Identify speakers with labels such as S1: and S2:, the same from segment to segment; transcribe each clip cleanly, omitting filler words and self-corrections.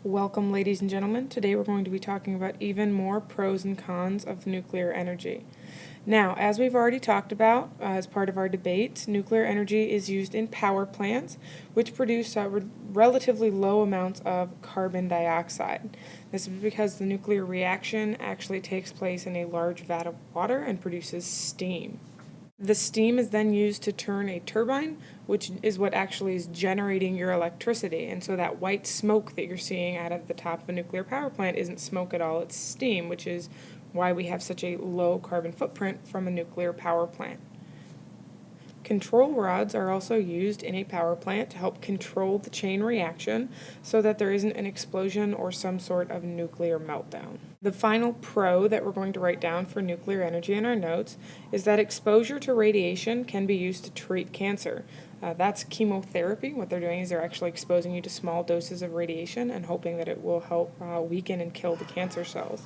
S1: Welcome, ladies and gentlemen. Today we're going to be talking about even more pros and cons of nuclear energy. Now, as we've already talked about as part of our debate, nuclear energy is used in power plants, which produce relatively low amounts of carbon dioxide. This is because the nuclear reaction actually takes place in a large vat of water and produces steam. The steam is then used to turn a turbine, which is what actually is generating your electricity. And so that white smoke that you're seeing out of the top of a nuclear power plant isn't smoke at all, it's steam, which is why we have such a low carbon footprint from a nuclear power plant. Control rods are also used in a power plant to help control the chain reaction so that there isn't an explosion or some sort of nuclear meltdown. The final pro that we're going to write down for nuclear energy in our notes is that exposure to radiation can be used to treat cancer. That's chemotherapy. What they're doing is they're actually exposing you to small doses of radiation and hoping that it will help weaken and kill the cancer cells.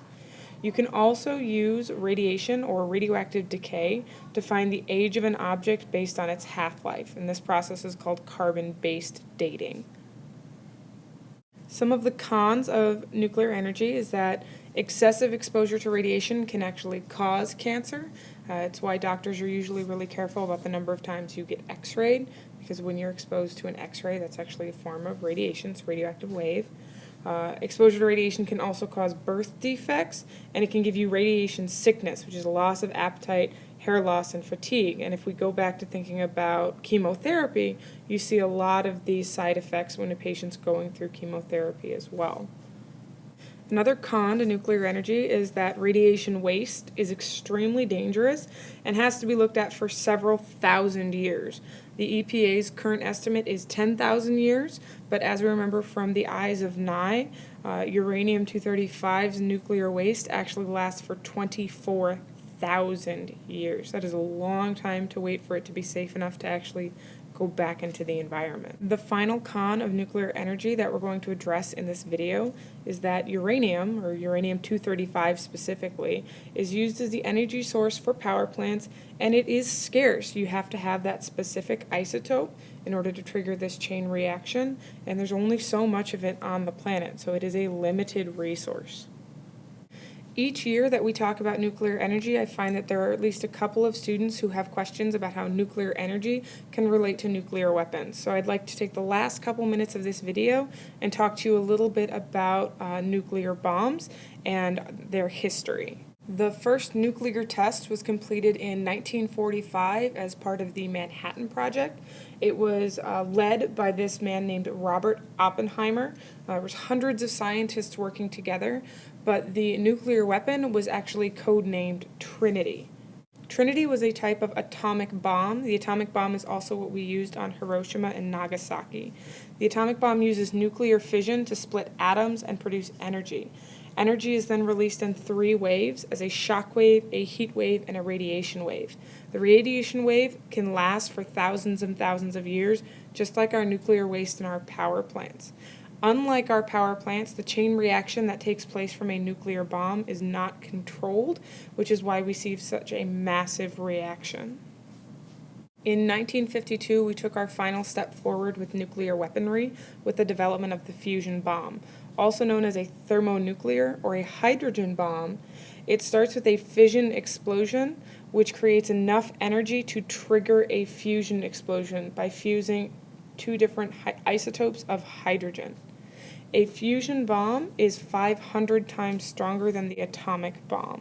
S1: You can also use radiation or radioactive decay to find the age of an object based on its half-life, and this process is called carbon-based dating. Some of the cons of nuclear energy is that excessive exposure to radiation can actually cause cancer. It's why doctors are usually really careful about the number of times you get x-rayed, because when you're exposed to an x-ray, that's actually a form of radiation, it's a radioactive wave. Exposure to radiation can also cause birth defects, and it can give you radiation sickness, which is a loss of appetite, hair loss, and fatigue. And if we go back to thinking about chemotherapy, you see a lot of these side effects when a patient's going through chemotherapy as well. Another con to nuclear energy is that radiation waste is extremely dangerous and has to be looked at for several thousand years. The EPA's current estimate is 10,000 years, but as we remember from the Eyes of Nye, uranium-235's nuclear waste actually lasts for 24,000 years. That is a long time to wait for it to be safe enough to actually go back into the environment. The final con of nuclear energy that we're going to address in this video is that uranium, or uranium-235 specifically, is used as the energy source for power plants, and it is scarce. You have to have that specific isotope in order to trigger this chain reaction, and there's only so much of it on the planet, so it is a limited resource. Each year that we talk about nuclear energy, I find that there are at least a couple of students who have questions about how nuclear energy can relate to nuclear weapons. So I'd like to take the last couple minutes of this video and talk to you a little bit about nuclear bombs and their history. The first nuclear test was completed in 1945 as part of the Manhattan Project. It was led by this man named Robert Oppenheimer. There was hundreds of scientists working together, but the nuclear weapon was actually codenamed Trinity. Trinity was a type of atomic bomb. The atomic bomb is also what we used on Hiroshima and Nagasaki. The atomic bomb uses nuclear fission to split atoms and produce energy. Energy is then released in three waves as a shock wave, a heat wave, and a radiation wave. The radiation wave can last for thousands and thousands of years, just like our nuclear waste in our power plants. Unlike our power plants, the chain reaction that takes place from a nuclear bomb is not controlled, which is why we see such a massive reaction. In 1952, we took our final step forward with nuclear weaponry with the development of the fusion bomb, also known as a thermonuclear or a hydrogen bomb. It starts with a fission explosion, which creates enough energy to trigger a fusion explosion by fusing two different isotopes of hydrogen. A fusion bomb is 500 times stronger than the atomic bomb.